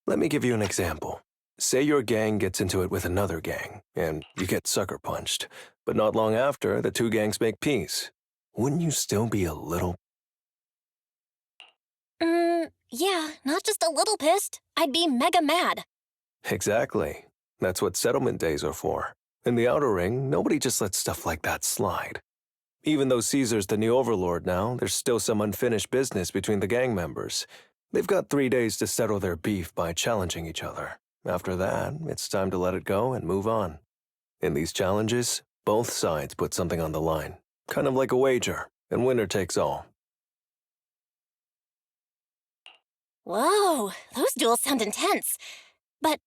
Let me give you an example. Say your gang gets into it with another gang, and you get sucker punched. But not long after, the two gangs make peace. Wouldn't you still be a little... Yeah, not just a little pissed. I'd be mega mad. Exactly. That's what settlement days are for. In the Outer Ring, nobody just lets stuff like that slide. Even though Caesar's the new overlord now, there's still some unfinished business between the gang members. They've got 3 days to settle their beef by challenging each other. After that, it's time to let it go and move on. In these challenges, both sides put something on the line. Kind of like a wager, and winner takes all. Whoa, those duels sound intense. But,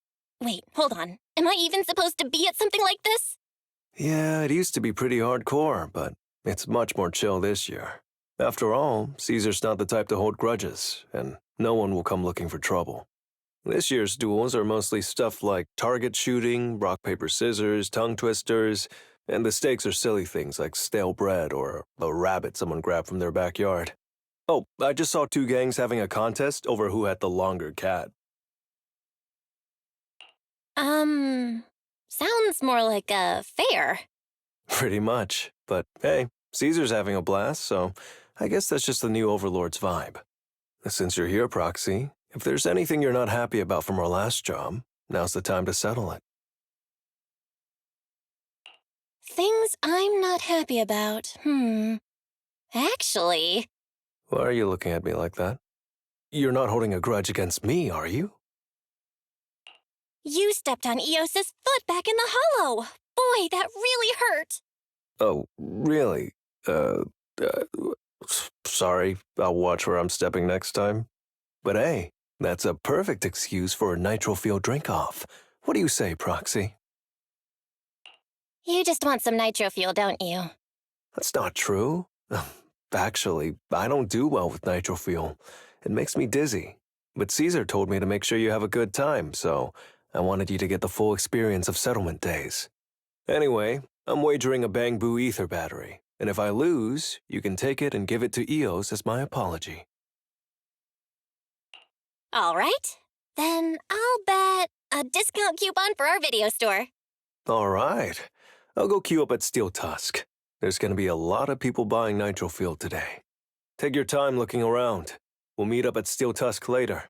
wait, hold on. Am I even supposed to be at something like this? Yeah, it used to be pretty hardcore, but it's much more chill this year. After all, Caesar's not the type to hold grudges, and no one will come looking for trouble. This year's duels are mostly stuff like target shooting, rock, paper, scissors, tongue twisters, and the stakes are silly things like stale bread or a rabbit someone grabbed from their backyard. Oh, I just saw 2 gangs having a contest over who had the longer cat. Sounds more like a fair. Pretty much, but hey, Caesar's having a blast, so I guess that's just the new overlord's vibe. Since you're here, Proxy, if there's anything you're not happy about from our last job, now's the time to settle it. Things I'm not happy about, Actually... Why are you looking at me like that? You're not holding a grudge against me, are you? You stepped on Eos's foot back in the hollow! Boy, that really hurt! Oh, really? Sorry, I'll watch where I'm stepping next time. But hey, that's a perfect excuse for a nitro-fuel drink-off. What do you say, Proxy? You just want some nitro fuel, don't you? That's not true. Actually, I don't do well with nitro fuel. It makes me dizzy. But Caesar told me to make sure you have a good time, so I wanted you to get the full experience of settlement days. Anyway, I'm wagering a Bang Boo ether battery, and if I lose, you can take it and give it to Eos as my apology. All right. Then I'll bet a discount coupon for our video store. All right. I'll go queue up at Steel Tusk. There's going to be a lot of people buying nitro fuel today. Take your time looking around. We'll meet up at Steel Tusk later.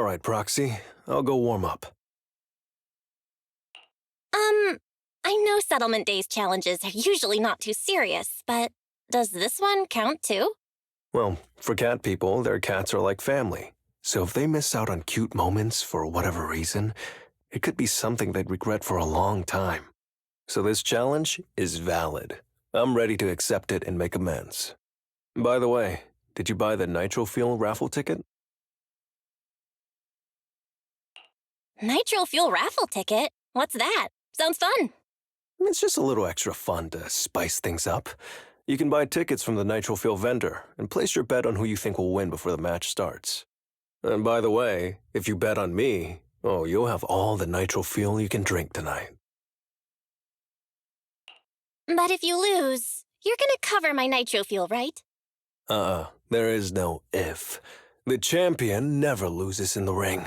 right, Proxy. I'll go warm up. I know Settlement Days challenges are usually not too serious, but does this one count too? Well, for cat people, their cats are like family. So if they miss out on cute moments for whatever reason, it could be something they'd regret for a long time. So this challenge is valid. I'm ready to accept it and make amends. By the way, did you buy the Nitro Fuel raffle ticket? Nitro Fuel raffle ticket? What's that? Sounds fun. It's just a little extra fun to spice things up. You can buy tickets from the Nitro Fuel vendor and place your bet on who you think will win before the match starts. And by the way, if you bet on me, you'll have all the Nitro Fuel you can drink tonight. But if you lose, you're gonna cover my Nitro Fuel, right? There is no if. The champion never loses in the ring.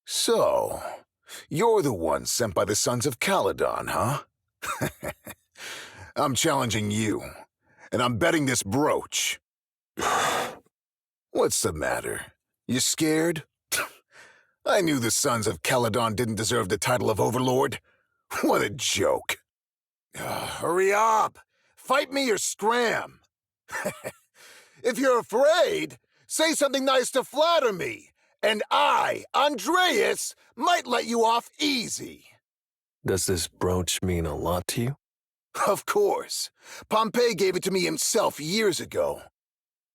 So, you're the one sent by the Sons of Caledon, huh? I'm challenging you, and I'm betting this brooch. What's the matter? You scared? I knew the Sons of Caledon didn't deserve the title of Overlord. What a joke. Hurry up! Fight me or scram! If you're afraid, say something nice to flatter me, and I, Andreas, might let you off easy. Does this brooch mean a lot to you? Of course. Pompey gave it to me himself years ago.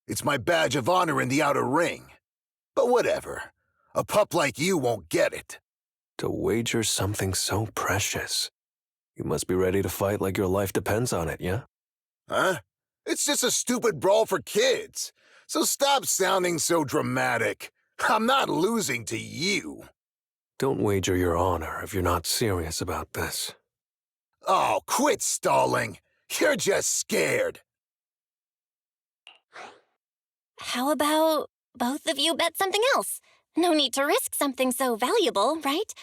It's my badge of honor in the outer ring. But whatever. A pup like you won't get it. To wager something so precious. You must be ready to fight like your life depends on it, yeah? Huh? It's just a stupid brawl for kids. So stop sounding so dramatic. I'm not losing to you. Don't wager your honor if you're not serious about this. Oh, quit stalling. You're just scared. How about both of you bet something else? No need to risk something so valuable, right?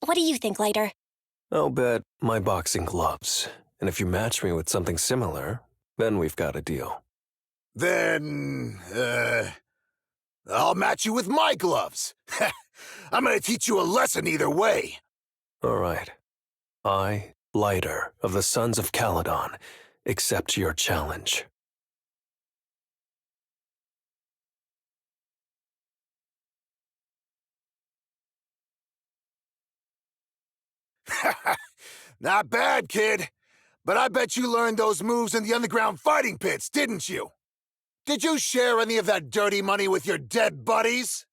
What do you think, Lighter? I'll bet my boxing gloves. And if you match me with something similar, then we've got a deal. Then, I'll match you with my gloves. I'm gonna teach you a lesson either way. All right. I, Lighter of the Sons of Caledon, accept your challenge. Not bad, kid. But I bet you learned those moves in the underground fighting pits, didn't you? Did you share any of that dirty money with your dead buddies?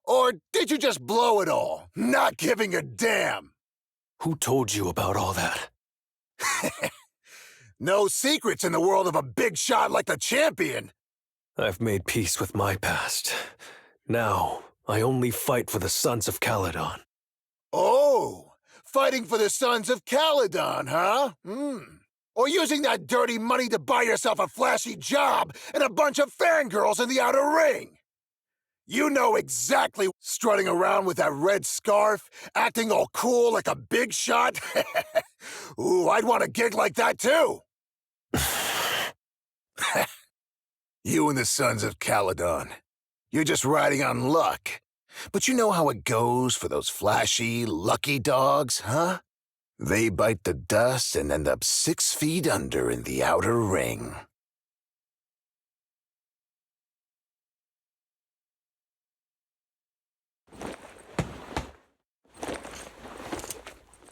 Or did you just blow it all, not giving a damn? Who told you about all that? No secrets in the world of a big shot like the champion. I've made peace with my past. Now, I only fight for the Sons of Caledon. Oh, fighting for the Sons of Caledon, huh? Or using that dirty money to buy yourself a flashy job and a bunch of fangirls in the outer ring. You know exactly, strutting around with that red scarf, acting all cool like a big shot. Ooh, I'd want a gig like that too. You and the Sons of Caledon. You're just riding on luck. But you know how it goes for those flashy, lucky dogs, huh? They bite the dust and end up 6 feet under in the outer ring.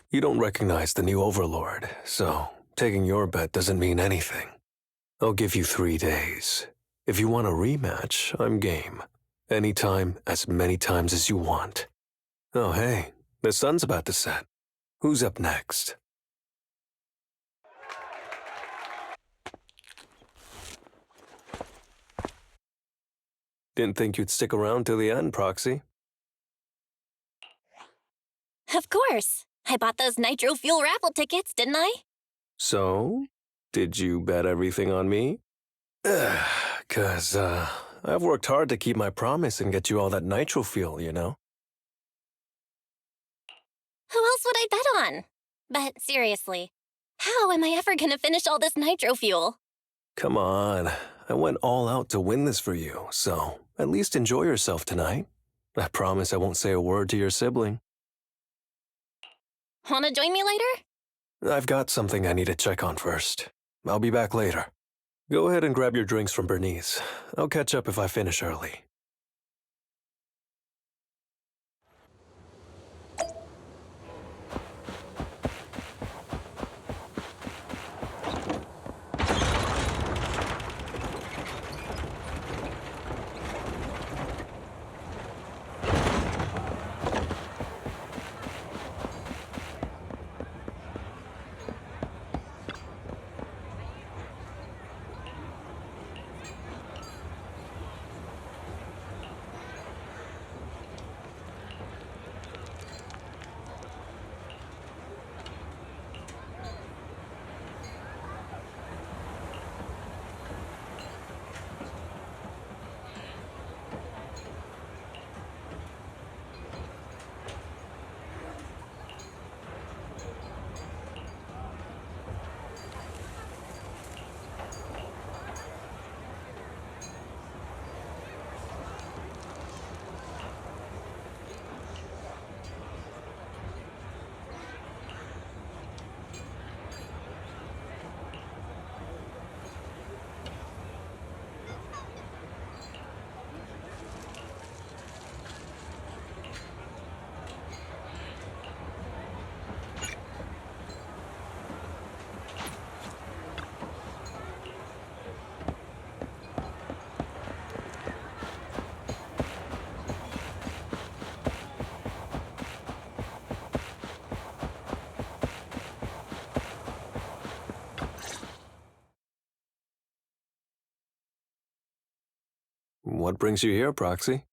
You don't recognize the new Overlord, so taking your bet doesn't mean anything. I'll give you 3 days. If you want a rematch, I'm game. Anytime, as many times as you want. Oh, hey, the sun's about to set. Who's up next? Didn't think you'd stick around till the end, Proxy. Of course. I bought those nitro fuel raffle tickets, didn't I? So, did you bet everything on me? 'Cause, I've worked hard to keep my promise and get you all that nitro fuel, you know? Who else would I bet on? But seriously, how am I ever gonna finish all this nitro fuel? Come on, I went all out to win this for you, so at least enjoy yourself tonight. I promise I won't say a word to your sibling. Wanna join me later? I've got something I need to check on first. I'll be back later. Go ahead and grab your drinks from Bernice. I'll catch up if I finish early. What brings you here, Proxy?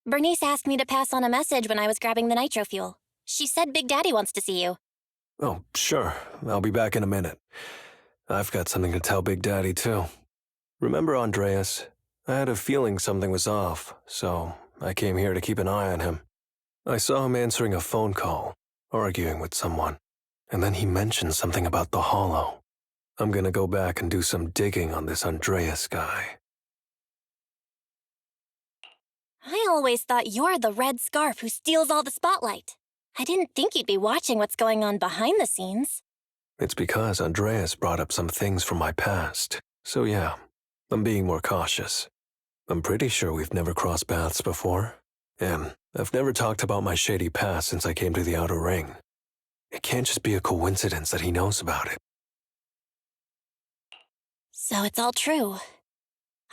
Bernice asked me to pass on a message when I was grabbing the nitro fuel. She said Big Daddy wants to see you. Oh, sure. I'll be back in a minute. I've got something to tell Big Daddy, too. Remember Andreas? I had a feeling something was off, so I came here to keep an eye on him. I saw him answering a phone call, arguing with someone, and then he mentioned something about the Hollow. I'm gonna go back and do some digging on this Andreas guy. I always thought you're the red scarf who steals all the spotlight. I didn't think you'd be watching what's going on behind the scenes. It's because Andreas brought up some things from my past, so yeah, I'm being more cautious. I'm pretty sure we've never crossed paths before, and I've never talked about my shady past since I came to the Outer Ring. It can't just be a coincidence that he knows about it. So it's all true.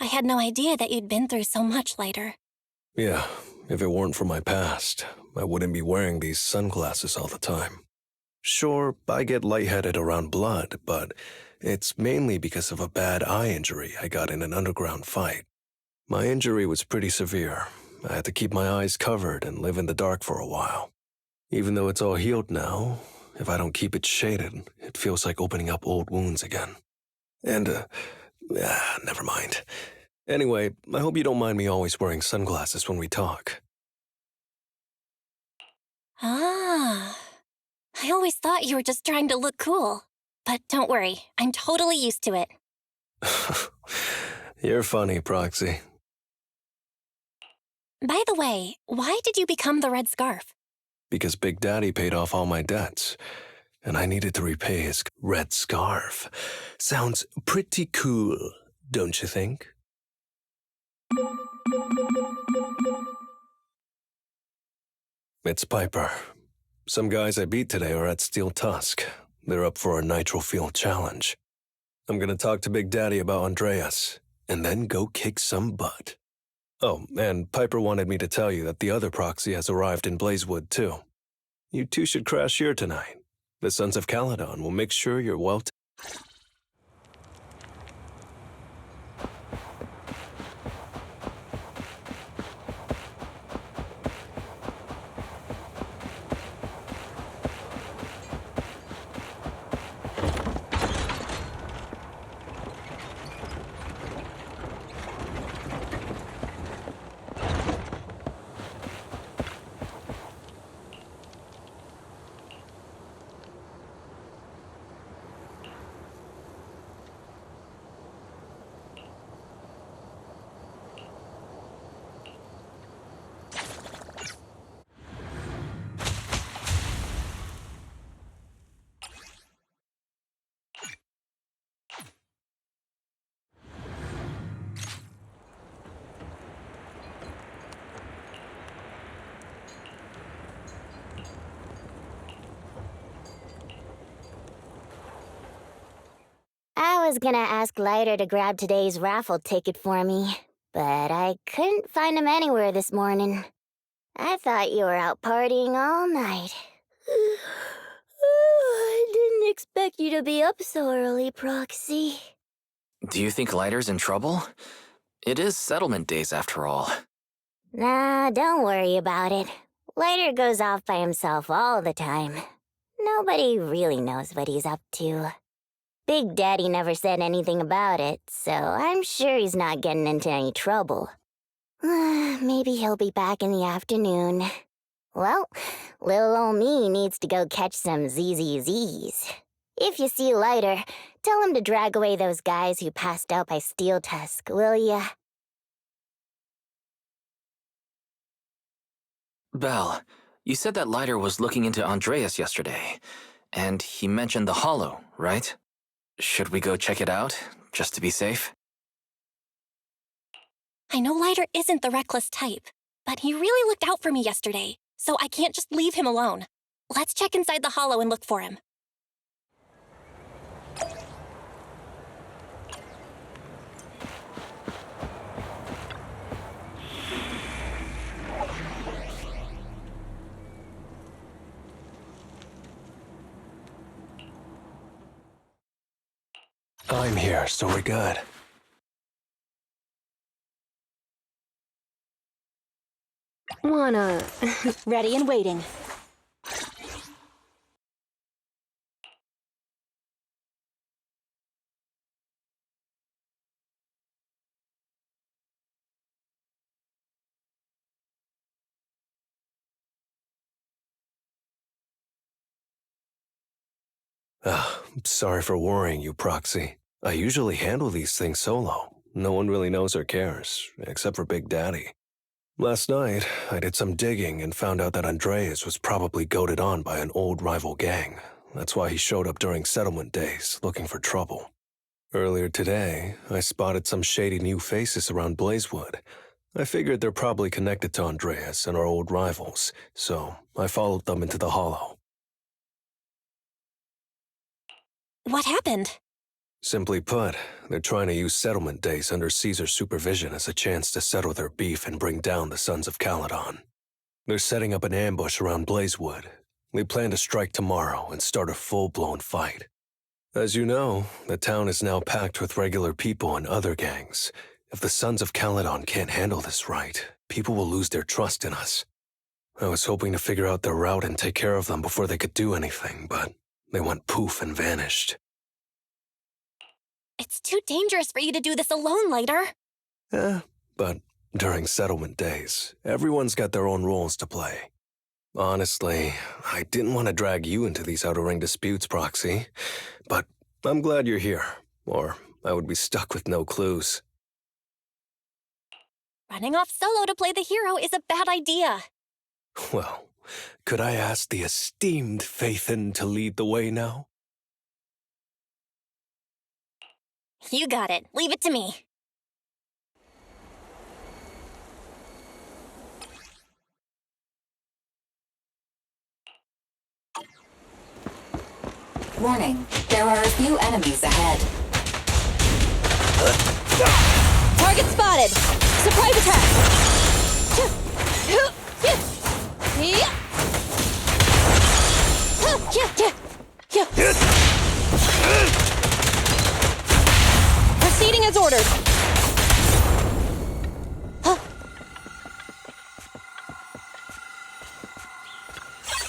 I had no idea that you'd been through so much later. Yeah, if it weren't for my past, I wouldn't be wearing these sunglasses all the time. Sure, I get lightheaded around blood, but it's mainly because of a bad eye injury I got in an underground fight. My injury was pretty severe. I had to keep my eyes covered and live in the dark for a while. Even though it's all healed now, if I don't keep it shaded, it feels like opening up old wounds again. And, never mind. Anyway, I hope you don't mind me always wearing sunglasses when we talk. Ah. I always thought you were just trying to look cool. But don't worry, I'm totally used to it. You're funny, Proxy. By the way, why did you become the red scarf? Because Big Daddy paid off all my debts, and I needed to repay his red scarf. Sounds pretty cool, don't you think? It's Piper. Some guys I beat today are at Steel Tusk. They're up for a nitro fuel challenge. I'm gonna talk to Big Daddy about Andreas, and then go kick some butt. Oh, and Piper wanted me to tell you that the other proxy has arrived in Blazewood, too. You two should crash here tonight. The Sons of Caledon will make sure you're well I was gonna ask Lighter to grab today's raffle ticket for me, but I couldn't find him anywhere this morning. I thought you were out partying all night. I didn't expect you to be up so early, Proxy. Do you think Lighter's in trouble? It is settlement days after all. Nah, don't worry about it. Lighter goes off by himself all the time. Nobody really knows what he's up to. Big Daddy never said anything about it, so I'm sure he's not getting into any trouble. Maybe he'll be back in the afternoon. Well, little ol' me needs to go catch some ZZZs. If you see Lighter, tell him to drag away those guys who passed out by Steel Tusk, will ya? Belle, you said that Lighter was looking into Andreas yesterday, and he mentioned the Hollow, right? Should we go check it out, just to be safe? I know Lighter isn't the reckless type, but he really looked out for me yesterday, so I can't just leave him alone. Let's check inside the Hollow and look for him. I'm here, so we're good. Wanna... ready and waiting. Sorry for worrying you, Proxy. I usually handle these things solo. No one really knows or cares, except for Big Daddy. Last night, I did some digging and found out that Andreas was probably goaded on by an old rival gang. That's why he showed up during settlement days, looking for trouble. Earlier today, I spotted some shady new faces around Blazewood. I figured they're probably connected to Andreas and our old rivals, so I followed them into the Hollow. What happened? Simply put, they're trying to use settlement days under Caesar's supervision as a chance to settle their beef and bring down the Sons of Caledon. They're setting up an ambush around Blazewood. They plan to strike tomorrow and start a full-blown fight. As you know, the town is now packed with regular people and other gangs. If the Sons of Caledon can't handle this right, people will lose their trust in us. I was hoping to figure out their route and take care of them before they could do anything, but they went poof and vanished. It's too dangerous for you to do this alone, Lighter. But during settlement days, everyone's got their own roles to play. Honestly, I didn't want to drag you into these outer ring disputes, Proxy, but I'm glad you're here, or I would be stuck with no clues. Running off solo to play the hero is a bad idea. Well, could I ask the esteemed Faithin to lead the way now? You got it. Leave it to me. Warning, there are a few enemies ahead. spotted! Surprise attack! Proceeding as ordered.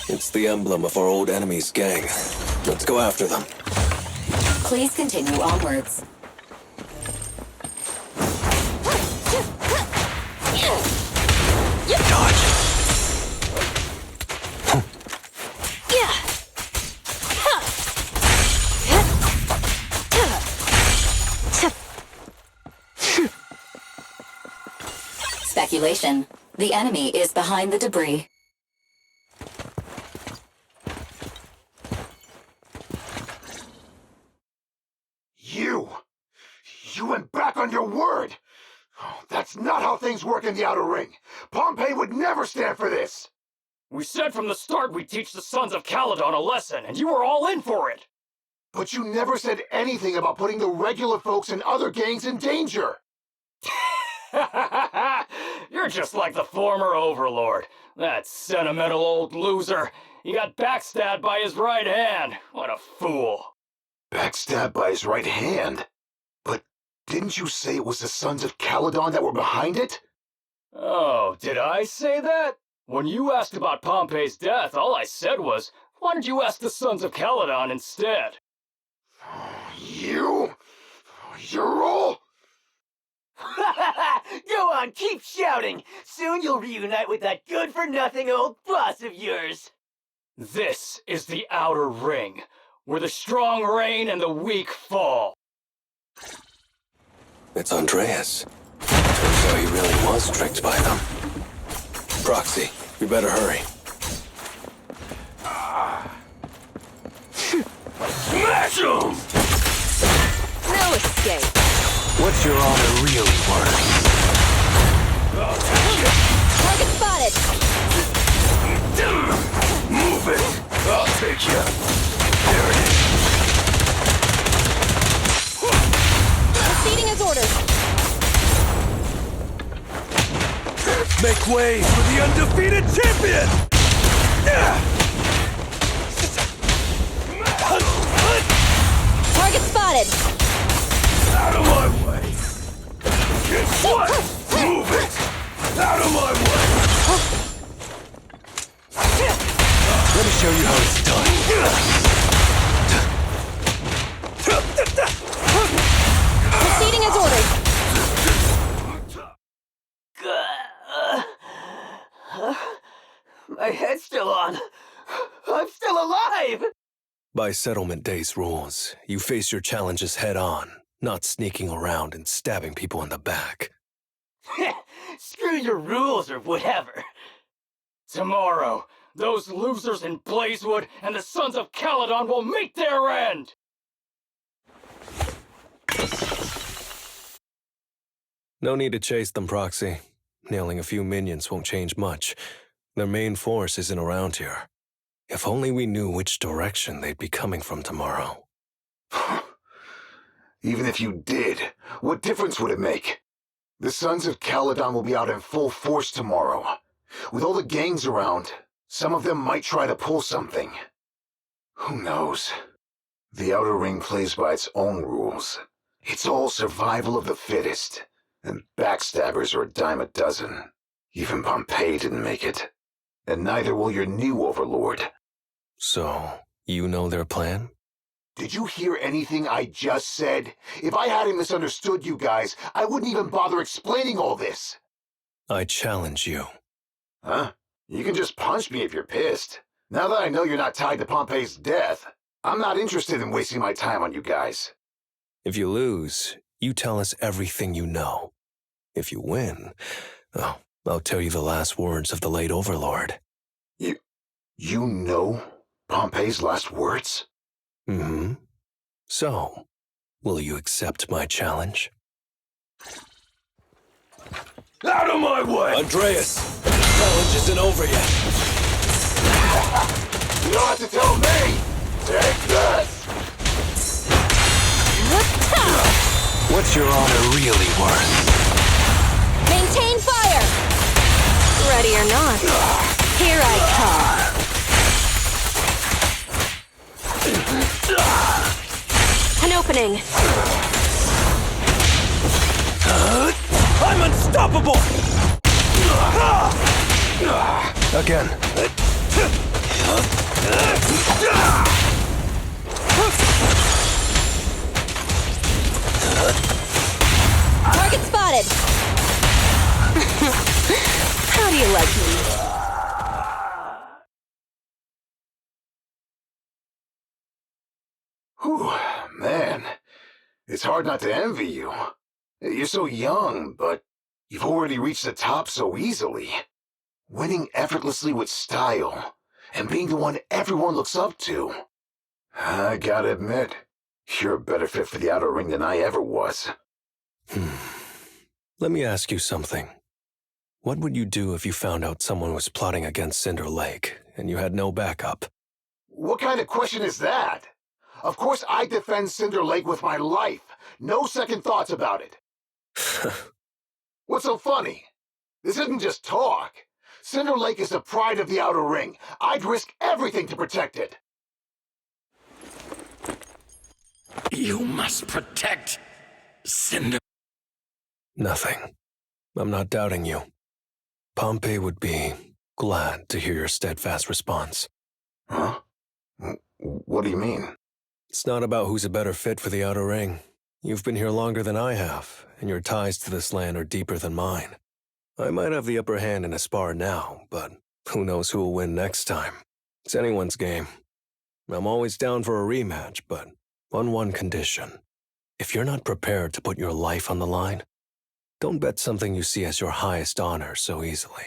It's the emblem of our old enemy's gang. Let's go after them. Please continue onwards. Dodge. Speculation. The enemy is behind the debris. You went back on your word! Oh, that's not how things work in the Outer Ring. Pompey would never stand for this! We said from the start we'd teach the Sons of Caledon a lesson, and you were all in for it! But you never said anything about putting the regular folks and other gangs in danger! You're just like the former Overlord. That sentimental old loser. He got backstabbed by his right hand. What a fool. Backstabbed by his right hand? But didn't you say it was the Sons of Caledon that were behind it? Oh, did I say that? When you asked about Pompey's death, all I said was, why don't you ask the Sons of Caledon instead? You? You're all... Go on, keep shouting! Soon you'll reunite with that good-for-nothing old boss of yours! This is the Outer Ring, where the strong reign and the weak fall. It's Andreas. Turns out he really was tricked by them. Proxy, we better hurry. Smash him! No escape. What's your honor really worth? Target spotted. Move it! I'll take you. There it is. Proceeding as ordered. Make way for the undefeated champion! Target spotted. Out of my way! Guess what? Move it! Out of my way! Let me show you how it's done. Proceeding as ordered. My head's still on. I'm still alive! By Settlement Day's rules, you face your challenges head on, not sneaking around and stabbing people in the back. Screw your rules or whatever. Tomorrow, those losers in Blazewood and the Sons of Caledon will meet their end! No need to chase them, Proxy. Nailing a few minions won't change much. Their main force isn't around here. If only we knew which direction they'd be coming from tomorrow. Even if you did, what difference would it make? The Sons of Caledon will be out in full force tomorrow. With all the gangs around, some of them might try to pull something. Who knows? The Outer Ring plays by its own rules. It's all survival of the fittest, and backstabbers are a dime a dozen. Even Pompey didn't make it. And neither will your new overlord. So, you know their plan? Did you hear anything I just said? If I hadn't misunderstood you guys, I wouldn't even bother explaining all this. I challenge you. Huh? You can just punch me if you're pissed. Now that I know you're not tied to Pompey's death, I'm not interested in wasting my time on you guys. If you lose, you tell us everything you know. If you win, oh, I'll tell you the last words of the late Overlord. You know Pompey's last words? Mm-hmm. So, will you accept my challenge? Out of my way! Andreas, the challenge isn't over yet. You don't have to tell me! Take this! What's your honor really worth? Maintain fire! Ready or not, here I come. An opening. I'm unstoppable! Again. Target spotted! How do you like me? Whew, man. It's hard not to envy you. You're so young, but you've already reached the top so easily. Winning effortlessly with style, and being the one everyone looks up to. I gotta admit, you're a better fit for the outer ring than I ever was. Let me ask you something. What would you do if you found out someone was plotting against Cinder Lake, and you had no backup? What kind of question is that? Of course I defend Cinder Lake with my life. No second thoughts about it. What's so funny? This isn't just talk. Cinder Lake is the pride of the Outer Ring. I'd risk everything to protect it. You must protect Cinder. Nothing. I'm not doubting you. Pompey would be glad to hear your steadfast response. Huh? What do you mean? It's not about who's a better fit for the Outer Ring. You've been here longer than I have, and your ties to this land are deeper than mine. I might have the upper hand in a spar now, but who knows who will win next time. It's anyone's game. I'm always down for a rematch, but on one condition. If you're not prepared to put your life on the line, don't bet something you see as your highest honor so easily.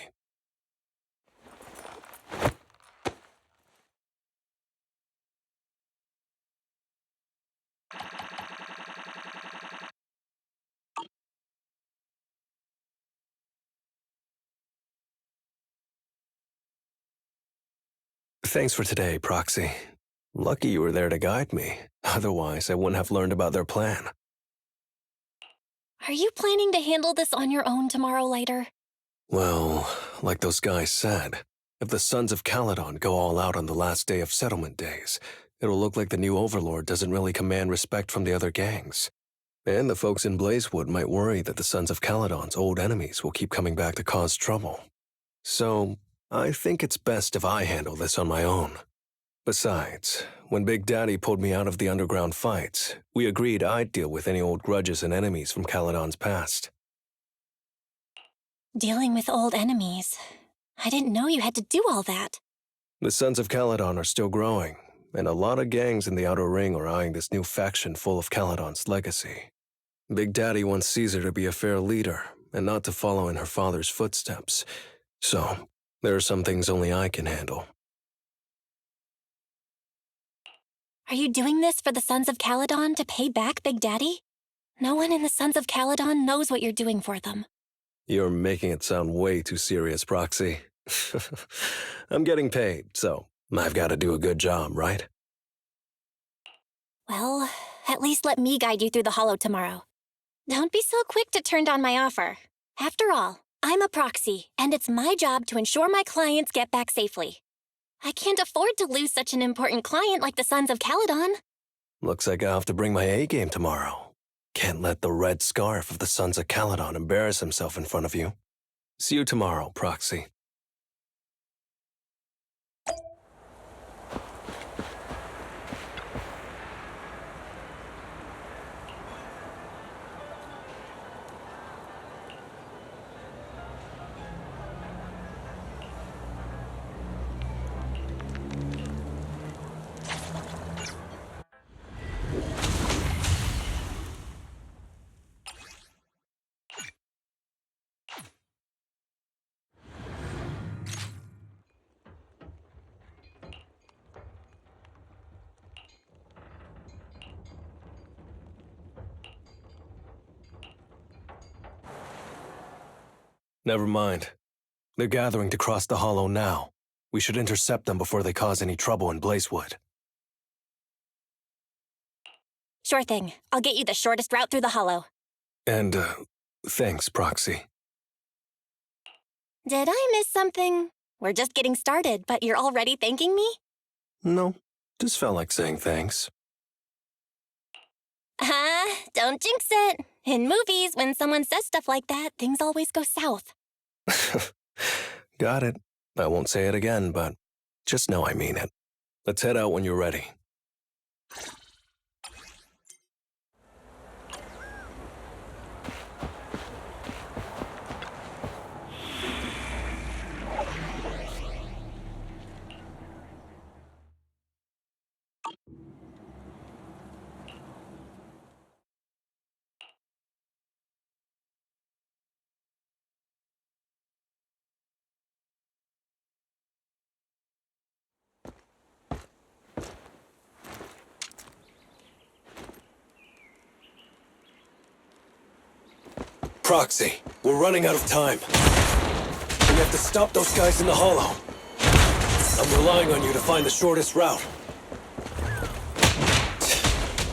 Thanks for today, Proxy. Lucky you were there to guide me. Otherwise, I wouldn't have learned about their plan. Are you planning to handle this on your own tomorrow, Lighter? Well, like those guys said, if the Sons of Caledon go all out on the last day of settlement days, it'll look like the new Overlord doesn't really command respect from the other gangs. And the folks in Blazewood might worry that the Sons of Caledon's old enemies will keep coming back to cause trouble. So, I think it's best if I handle this on my own. Besides, when Big Daddy pulled me out of the underground fights, we agreed I'd deal with any old grudges and enemies from Caledon's past. Dealing with old enemies. I didn't know you had to do all that. The Sons of Caledon are still growing, and a lot of gangs in the Outer Ring are eyeing this new faction full of Caledon's legacy. Big Daddy wants Caesar to be a fair leader, and not to follow in her father's footsteps. So, there are some things only I can handle. Are you doing this for the Sons of Caledon to pay back Big Daddy? No one in the Sons of Caledon knows what you're doing for them. You're making it sound way too serious, Proxy. I'm getting paid, so I've got to do a good job, right? Well, at least let me guide you through the Hollow tomorrow. Don't be so quick to turn down my offer. After all, I'm a proxy, and it's my job to ensure my clients get back safely. I can't afford to lose such an important client like the Sons of Caledon. Looks like I'll have to bring my A-game tomorrow. Can't let the red scarf of the Sons of Caledon embarrass himself in front of you. See you tomorrow, Proxy. Never mind. They're gathering to cross the Hollow now. We should intercept them before they cause any trouble in Blazewood. Sure thing. I'll get you the shortest route through the Hollow. And, thanks, Proxy. Did I miss something? We're just getting started, but you're already thanking me? No, just felt like saying thanks. Don't jinx it. In movies, when someone says stuff like that, things always go south. Got it. I won't say it again, but just know I mean it. Let's head out when you're ready. Proxy, we're running out of time. We have to stop those guys in the hollow. I'm relying on you to find the shortest route.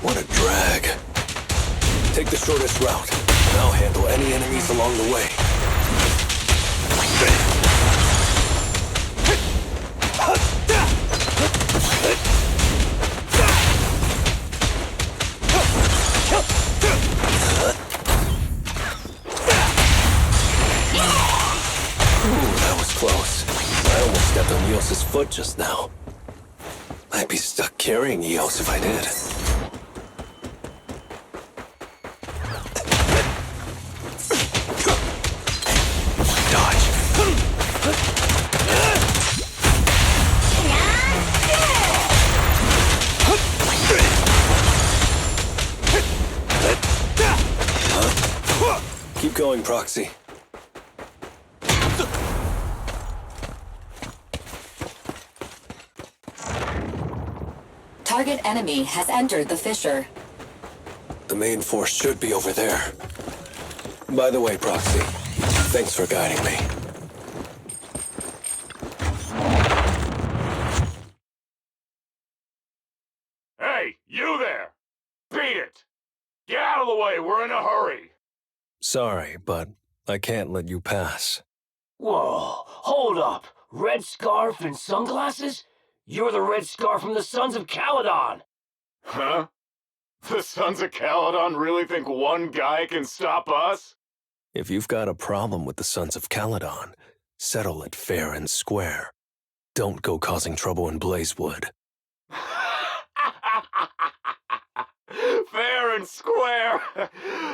What a drag. Take the shortest route, and I'll handle any enemies along the way. Close. I almost stepped on Eos's foot just now. I'd be stuck carrying Eos if I did. Dodge. Keep going, Proxy. Target enemy has entered the fissure. The main force should be over there. By the way, Proxy, thanks for guiding me. Hey, you there! Beat it! Get out of the way, we're in a hurry! Sorry, but I can't let you pass. Whoa, hold up. Red scarf and sunglasses? You're the Red Scarf from the Sons of Caledon! Huh? The Sons of Caledon really think one guy can stop us? If you've got a problem with the Sons of Caledon, settle it fair and square. Don't go causing trouble in Blazewood. Fair and square!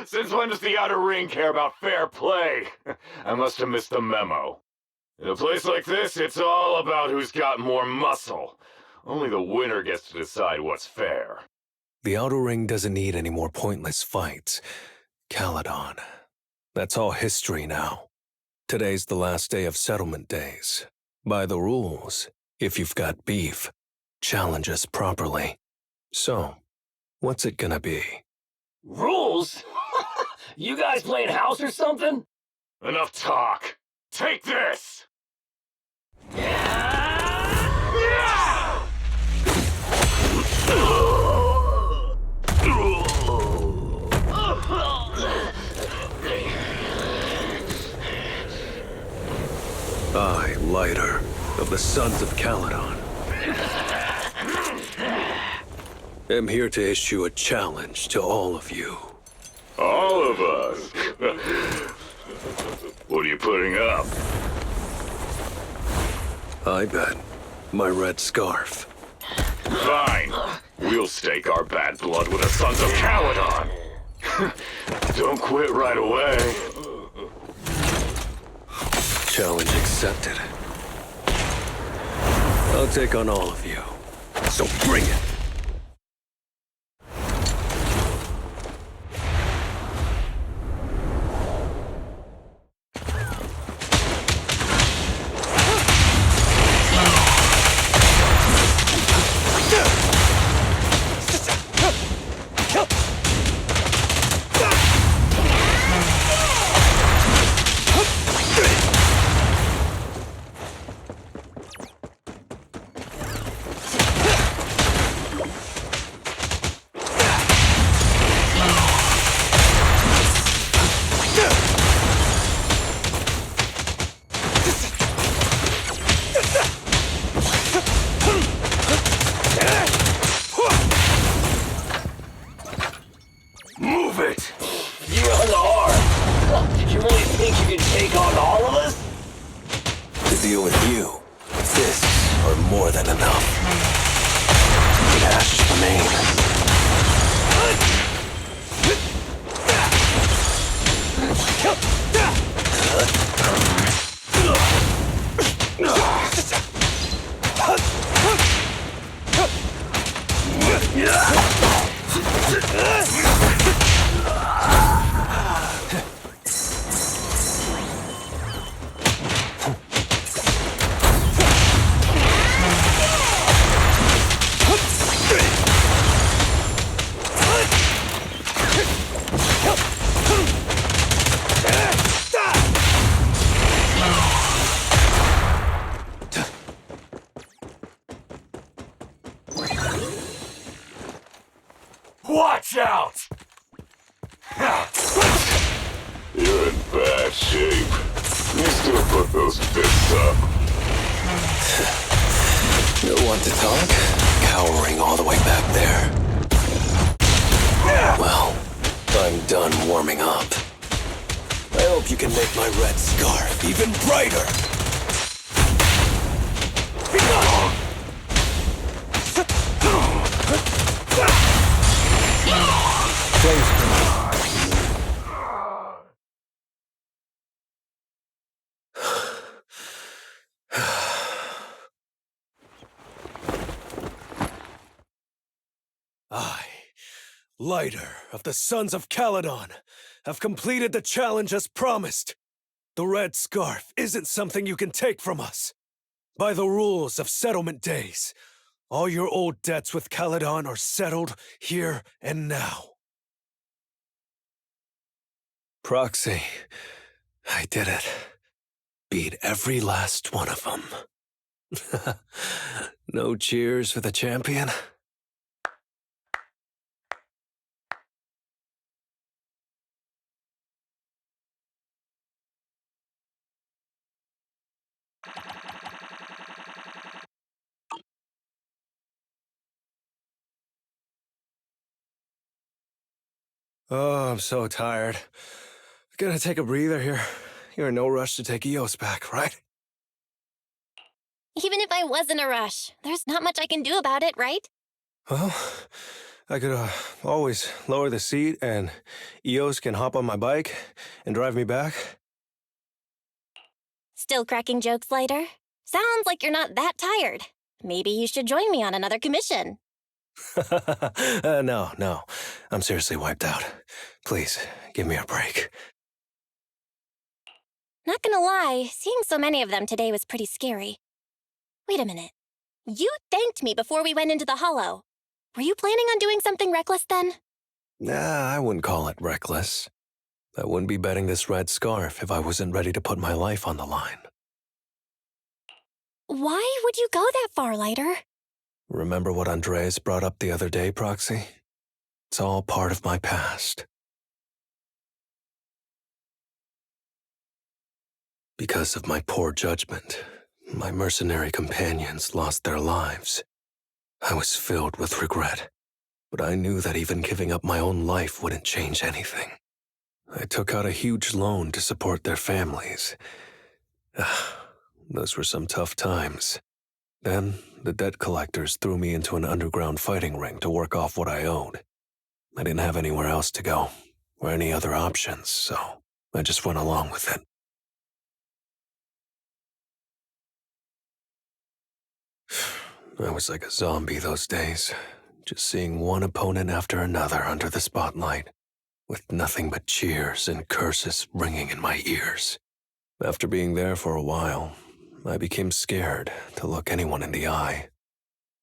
Since when does the Outer Ring care about fair play? I must have missed the memo. In a place like this, it's all about who's got more muscle. Only the winner gets to decide what's fair. The Outer Ring doesn't need any more pointless fights. Caledon. That's all history now. Today's the last day of settlement days. By the rules, if you've got beef, challenge us properly. So, what's it gonna be? Rules? You guys playing house or something? Enough talk. Take this! I, Lighter, of the Sons of Caledon, am here to issue a challenge to all of you. All of us? What are you putting up? I bet my red scarf. Fine. We'll stake our bad blood with the Sons of Caledon. Don't quit right away. Challenge accepted. I'll take on all of you. So bring it! take on all of us? To deal with you, fists are more than enough. Cash the main. Watch out! You're in bad shape. You still put those fists up. You'll want to talk? Cowering all the way back there. Well, I'm done warming up. I hope you can make my red scarf even brighter. I, Lighter of the Sons of Caledon, have completed the challenge as promised. The red scarf isn't something you can take from us. By the rules of settlement days, all your old debts with Caledon are settled here and now. Proxy, I did it. Beat every last one of them. No cheers for the champion? Oh, I'm so tired. Gonna take a breather here. You're in no rush to take Eos back, right? Even if I was in a rush, there's not much I can do about it, right? Well, I could always lower the seat and Eos can hop on my bike and drive me back. Still cracking jokes, Lighter? Sounds like you're not that tired. Maybe you should join me on another commission. No. I'm seriously wiped out. Please, give me a break. Not gonna lie, seeing so many of them today was pretty scary. Wait a minute. You thanked me before we went into the hollow. Were you planning on doing something reckless then? Nah, I wouldn't call it reckless. I wouldn't be betting this red scarf if I wasn't ready to put my life on the line. Why would you go that far, Lighter? Remember what Andreas brought up the other day, Proxy? It's all part of my past. Because of my poor judgment, my mercenary companions lost their lives. I was filled with regret, but I knew that even giving up my own life wouldn't change anything. I took out a huge loan to support their families. Those were some tough times. Then, the debt collectors threw me into an underground fighting ring to work off what I owed. I didn't have anywhere else to go, or any other options, so I just went along with it. I was like a zombie those days, just seeing one opponent after another under the spotlight, with nothing but cheers and curses ringing in my ears. After being there for a while, I became scared to look anyone in the eye.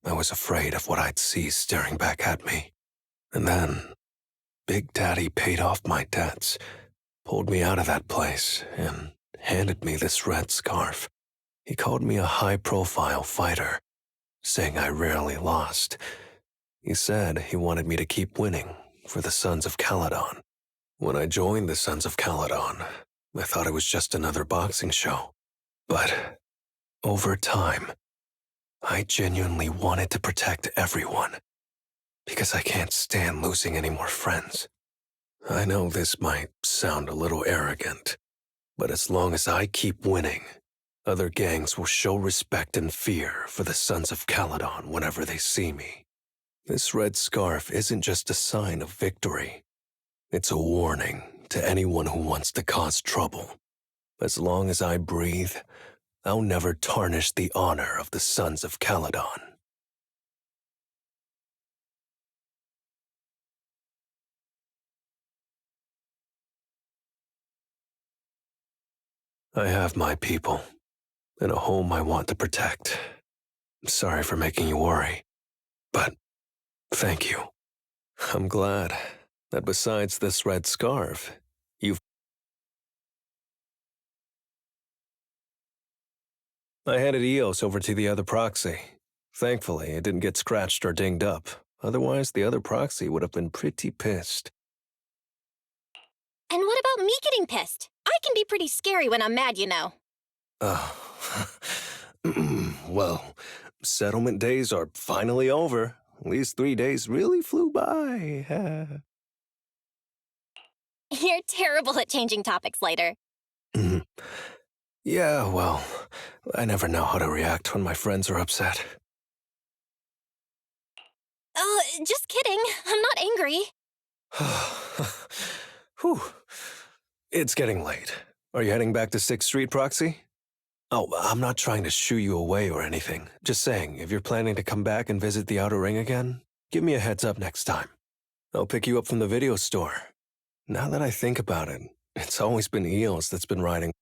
I was afraid of what I'd see staring back at me. And then, Big Daddy paid off my debts, pulled me out of that place, and handed me this red scarf. He called me a high-profile fighter, saying I rarely lost. He said he wanted me to keep winning for the Sons of Caledon. When I joined the Sons of Caledon, I thought it was just another boxing show. But over time, I genuinely wanted to protect everyone, because I can't stand losing any more friends. I know this might sound a little arrogant, But as long as I keep winning, other gangs will show respect and fear for the Sons of Caledon whenever they see me. This red scarf isn't just a sign of victory. It's a warning to anyone who wants to cause trouble. As long as I breathe, I'll never tarnish the honor of the Sons of Caledon. I have my people, and a home I want to protect. I'm sorry for making you worry, but thank you. I'm glad that besides this red scarf, I handed EOS over to the other proxy. Thankfully, it didn't get scratched or dinged up. Otherwise, the other proxy would have been pretty pissed. And what about me getting pissed? I can be pretty scary when I'm mad, you know. Well, settlement days are finally over. These 3 days really flew by. You're terrible at changing topics later. Yeah, well, I never know how to react when my friends are upset. Oh, just kidding. I'm not angry. Whew. It's getting late. Are you heading back to 6th Street, Proxy? Oh, I'm not trying to shoo you away or anything. Just saying, if you're planning to come back and visit the Outer Ring again, give me a heads up next time. I'll pick you up from the video store. Now that I think about it, it's always been Eos that's been riding.